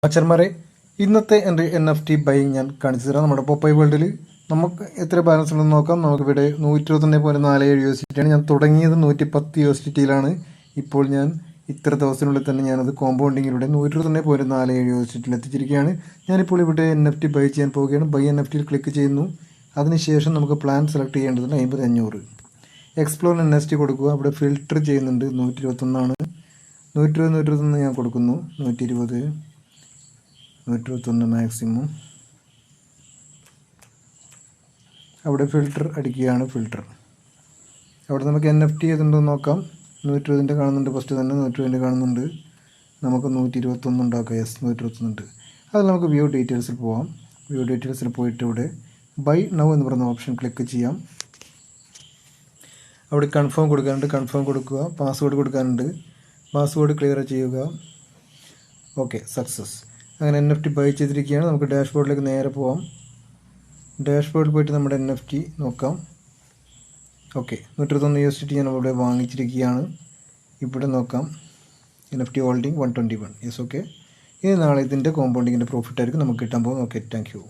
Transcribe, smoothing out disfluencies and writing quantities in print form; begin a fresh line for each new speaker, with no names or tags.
അച്ഛന്മാരെ ഇന്നത്തെ എൻ്റെ NFT ബൈങ് ഞാൻ കാണിച്ചു തരാം. നമ്മുടെ പോപ്പൈ വേൾഡിൽ നമുക്ക് എത്ര ബാലൻസ് ഉണ്ടെന്ന് നോക്കാം. നമുക്കിവിടെ 121.47 USDT ആണ്. ഞാൻ തുടങ്ങിയത് 110 USDTയിലാണ്. ഇപ്പോൾ ഞാൻ ഇത്ര ദിവസത്തിനുള്ളിൽ തന്നെ ഞാനത് കോമ്പൗണ്ടിങ്ങിലൂടെ 121.47 USDTയിൽ എത്തിച്ചിരിക്കുകയാണ്. ഞാനിപ്പോൾ ഇവിടെ NFT ബൈ ചെയ്യാൻ പോവുകയാണ്. ബൈ NFTയിൽ ക്ലിക്ക് ചെയ്യുന്നു. അതിനുശേഷം നമുക്ക് പ്ലാൻ സെലക്ട് ചെയ്യേണ്ടതുണ്ട് 50-500. എക്സ്പ്ലോർ NFT കൊടുക്കുക. അവിടെ ഫിൽറ്റർ ചെയ്യുന്നുണ്ട്. 121 121 ഞാൻ കൊടുക്കുന്നു. 121 മാക്സിമം. അവിടെ ഫിൽറ്റർ അടിക്കുകയാണ്. ഫിൽറ്റർ അവിടെ നമുക്ക് NFT ഏതുണ്ടെന്ന് നോക്കാം. 120 കാണുന്നുണ്ട്. ഫസ്റ്റ് തന്നെ 120 കാണുന്നുണ്ട്. നമുക്ക് 121 ഉണ്ടാക്കാം. യെസ്, 121 ഉണ്ട്. അതിൽ നമുക്ക് വ്യൂ ഡീറ്റെയിൽസിൽ പോവാം. വ്യൂ ഡീറ്റെയിൽസിൽ പോയിട്ട് ഇവിടെ ബൈ നൗ എന്ന് പറയുന്ന ഓപ്ഷൻ ക്ലിക്ക് ചെയ്യാം. അവിടെ കൺഫേം കൊടുക്കാനുണ്ട്. കൺഫേം കൊടുക്കുക. പാസ്വേഡ് കൊടുക്കാനുണ്ട്. പാസ്വേഡ് ക്ലിയർ ചെയ്യുക. Okay, success. അങ്ങനെ NFT ബൈ ചെയ്തിരിക്കുകയാണ്. നമുക്ക് ഡാഷ്ബോർഡിലേക്ക് നേരെ പോവാം. ഡാഷ്ബോർഡിൽ പോയിട്ട് നമ്മുടെ NFT നോക്കാം. ഓക്കെ, 121 USDT ഞാൻ ഇവിടെ വാങ്ങിച്ചിരിക്കുകയാണ്. ഇവിടെ നോക്കാം. NFT holding 121. Yes, okay. ഇനി നാളെ ഇതിൻ്റെ കോമ്പൗണ്ടിങ്ങിൻ്റെ പ്രോഫിറ്റ് ആയിരിക്കും നമുക്ക് കിട്ടാൻ പോകുന്നത്. Okay, thank you.